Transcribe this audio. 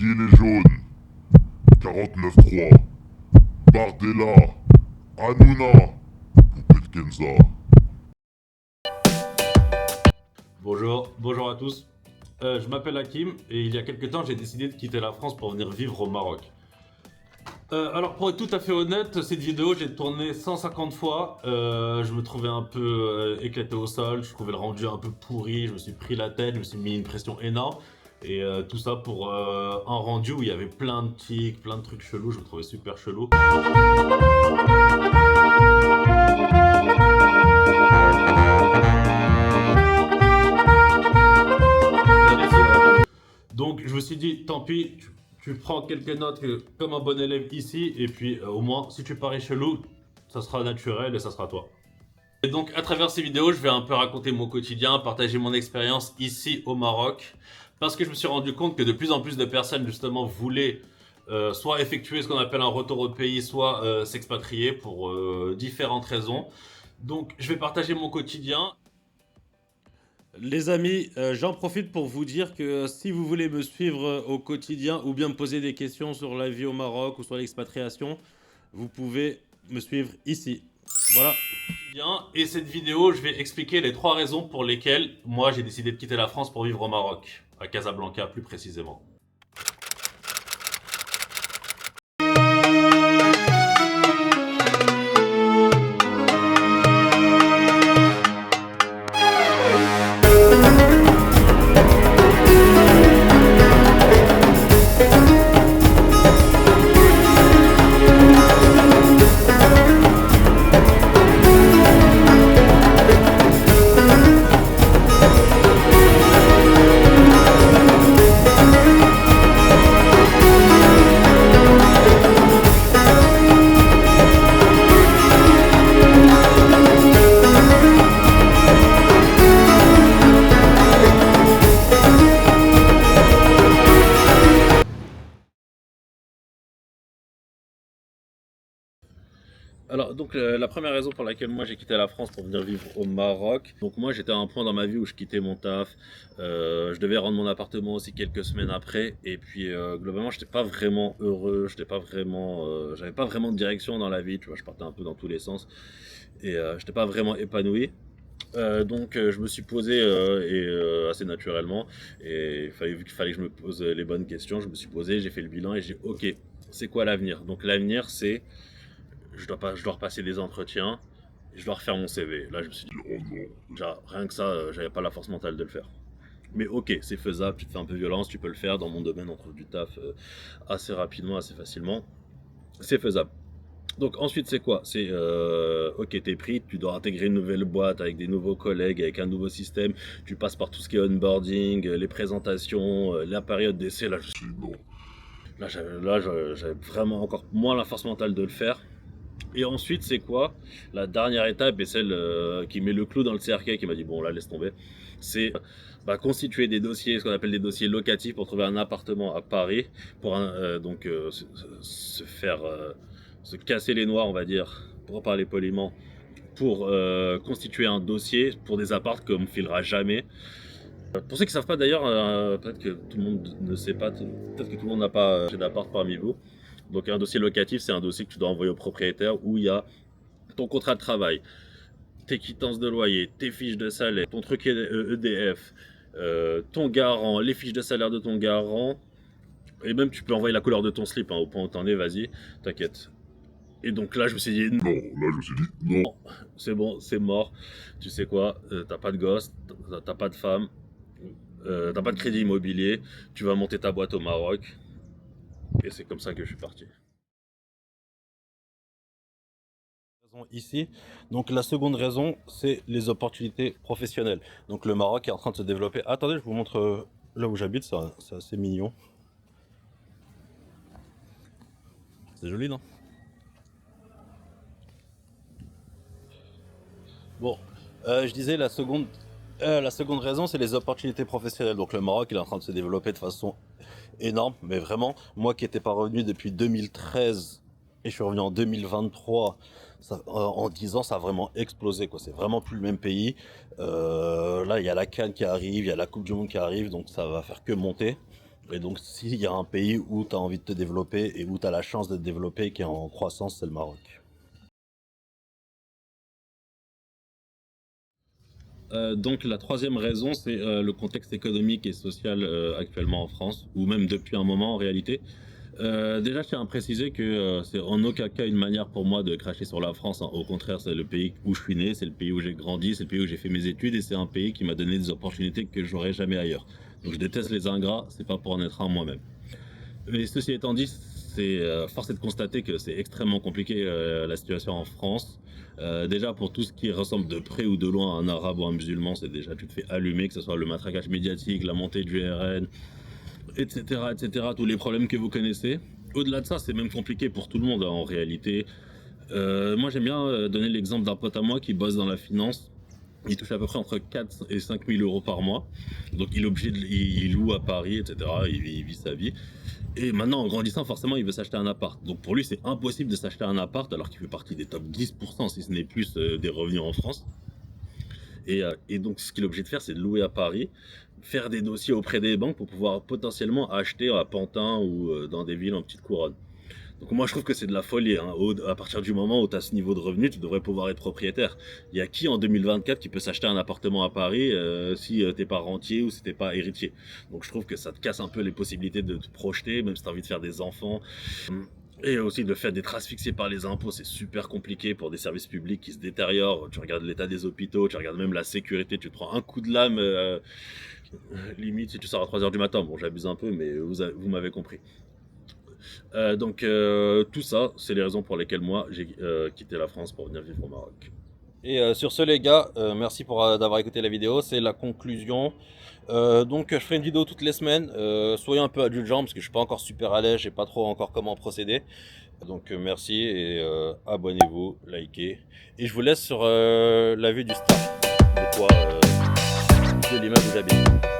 Gilets jaunes, 49-3, Bardella, Hanouna, Poupée de Kenza. Bonjour à tous. Je m'appelle Hakim et il y a quelques temps j'ai décidé de quitter la France pour venir vivre au Maroc. Alors pour être tout à fait honnête, cette vidéo j'ai tourné 150 fois. Je me trouvais un peu éclaté au sol, je trouvais le rendu un peu pourri, je me suis pris la tête, je me suis mis une pression énorme. Et tout ça pour un rendu où il y avait plein de tics, plein de trucs chelous, je me trouvais super chelou. Donc je me suis dit, tant pis, tu prends quelques notes comme un bon élève ici, et puis au moins, si tu parais chelou, ça sera naturel et ça sera toi. Et donc à travers ces vidéos, je vais un peu raconter mon quotidien, partager mon expérience ici au Maroc, parce que je me suis rendu compte que de plus en plus de personnes justement voulaient soit effectuer ce qu'on appelle un retour au pays, soit s'expatrier pour différentes raisons. Donc je vais partager mon quotidien. Les amis, j'en profite pour vous dire que si vous voulez me suivre au quotidien ou bien me poser des questions sur la vie au Maroc ou sur l'expatriation, vous pouvez me suivre ici. Voilà. Bien, et cette vidéo, je vais expliquer les 3 raisons pour lesquelles moi j'ai décidé de quitter la France pour vivre au Maroc, à Casablanca plus précisément. Alors, donc, la première raison pour laquelle moi j'ai quitté la France pour venir vivre au Maroc, donc moi j'étais à un point dans ma vie où je quittais mon taf, je devais rendre mon appartement aussi quelques semaines après, et puis globalement j'étais pas vraiment heureux, j'étais pas vraiment, j'avais pas vraiment de direction dans la vie, tu vois, je partais un peu dans tous les sens, et j'étais pas vraiment épanoui. Donc je me suis posé assez naturellement, et vu qu'il fallait que je me pose les bonnes questions, je me suis posé, j'ai fait le bilan et j'ai dit ok, c'est quoi l'avenir? Donc l'avenir c'est je dois repasser des entretiens, et je dois refaire mon CV. Là, je me suis dit, Oh non. déjà, rien que ça, j'avais pas la force mentale de le faire. Mais ok, c'est faisable, tu te fais un peu violence, tu peux le faire. Dans mon domaine, on trouve du taf assez rapidement, assez facilement. C'est faisable. Donc ensuite, c'est quoi? C'est, ok, t'es pris, tu dois intégrer une nouvelle boîte avec des nouveaux collègues, avec un nouveau système. Tu passes par tout ce qui est onboarding, les présentations, la période d'essai. Là, Non. j'avais vraiment encore moins la force mentale de le faire. Et ensuite, c'est quoi? La dernière étape et celle qui met le clou dans le cercueil, qui m'a dit bon là laisse tomber, c'est constituer des dossiers, ce qu'on appelle des dossiers locatifs pour trouver un appartement à Paris, pour se faire se casser les noix, on va dire, pour parler poliment, pour constituer un dossier pour des apparts qu'on ne filera jamais. Pour ceux qui ne savent pas d'ailleurs, peut-être que tout le monde ne sait pas, peut-être que tout le monde n'a pas d'appart parmi vous. Donc un dossier locatif, c'est un dossier que tu dois envoyer au propriétaire où il y a ton contrat de travail, tes quittances de loyer, tes fiches de salaire, ton truc EDF, ton garant, les fiches de salaire de ton garant, et même tu peux envoyer la couleur de ton slip, hein, au point où t'en es, vas-y, t'inquiète. Et donc là, je me suis dit, Non, là je me suis dit non. c'est bon, c'est mort. Tu sais quoi, t'as pas de gosse, t'as pas de femme, t'as pas de crédit immobilier, tu vas monter ta boîte au Maroc. Et c'est comme ça que je suis parti. Ici, donc la seconde raison, c'est les opportunités professionnelles. Donc le Maroc est en train de se développer. Attendez, je vous montre là où j'habite, c'est assez mignon. C'est joli, non? Bon, je disais la seconde raison, c'est les opportunités professionnelles. Donc le Maroc, il est en train de se développer de façon énorme, mais vraiment, moi qui n'étais pas revenu depuis 2013 et je suis revenu en 2023, en 10 ans, ça a vraiment explosé, quoi. C'est vraiment plus le même pays. Là, il y a la CAN qui arrive, il y a la Coupe du Monde qui arrive, donc ça va faire que monter. Et donc, s'il y a un pays où tu as envie de te développer et où tu as la chance de te développer, qui est en croissance, c'est le Maroc. Donc la troisième raison, c'est le contexte économique et social actuellement en France, ou même depuis un moment en réalité. Déjà, je tiens à préciser que c'est en aucun cas une manière pour moi de cracher sur la France, hein. Au contraire, c'est le pays où je suis né, c'est le pays où j'ai grandi, c'est le pays où j'ai fait mes études et c'est un pays qui m'a donné des opportunités que j'aurais jamais ailleurs. Donc je déteste les ingrats, c'est pas pour en être un moi-même. Mais ceci étant dit, force est de constater que c'est extrêmement compliqué la situation en France. Déjà pour tout ce qui ressemble de près ou de loin à un arabe ou un musulman, c'est déjà tu te fais allumer, que ce soit le matraquage médiatique, la montée du RN, etc., etc., tous les problèmes que vous connaissez. Au-delà de ça, c'est même compliqué pour tout le monde, hein, en réalité. Moi, j'aime bien donner l'exemple d'un pote à moi qui bosse dans la finance. Il touche à peu près entre 4 et 5 000 euros par mois. Donc, il est obligé il loue à Paris, etc. Il vit sa vie. Et maintenant, en grandissant, forcément, il veut s'acheter un appart. Donc, pour lui, c'est impossible de s'acheter un appart alors qu'il fait partie des top 10%, si ce n'est plus, des revenus en France. Et donc, ce qu'il est obligé de faire, c'est de louer à Paris, faire des dossiers auprès des banques pour pouvoir potentiellement acheter à Pantin ou dans des villes en petite couronne. Donc moi je trouve que c'est de la folie, hein. À partir du moment où tu as ce niveau de revenu, tu devrais pouvoir être propriétaire. Il y a qui en 2024 qui peut s'acheter un appartement à Paris si t'es pas rentier ou si t'es pas héritier. Donc je trouve que ça te casse un peu les possibilités de te projeter, même si tu as envie de faire des enfants. Et aussi de faire des traces fixées par les impôts, c'est super compliqué pour des services publics qui se détériorent. Tu regardes l'état des hôpitaux, tu regardes même la sécurité, tu te prends un coup de lame, limite si tu sors à 3 h du matin. Bon, j'abuse un peu, mais vous m'avez compris. Tout ça, c'est les raisons pour lesquelles moi j'ai quitté la France pour venir vivre au Maroc. Et sur ce les gars, merci pour d'avoir écouté la vidéo, c'est la conclusion. Donc je ferai une vidéo toutes les semaines, soyez un peu indulgents parce que je suis pas encore super à l'aise, je sais pas trop encore comment procéder. Donc merci et abonnez-vous, likez. Et je vous laisse sur la vue du stade de l'image où j'habite.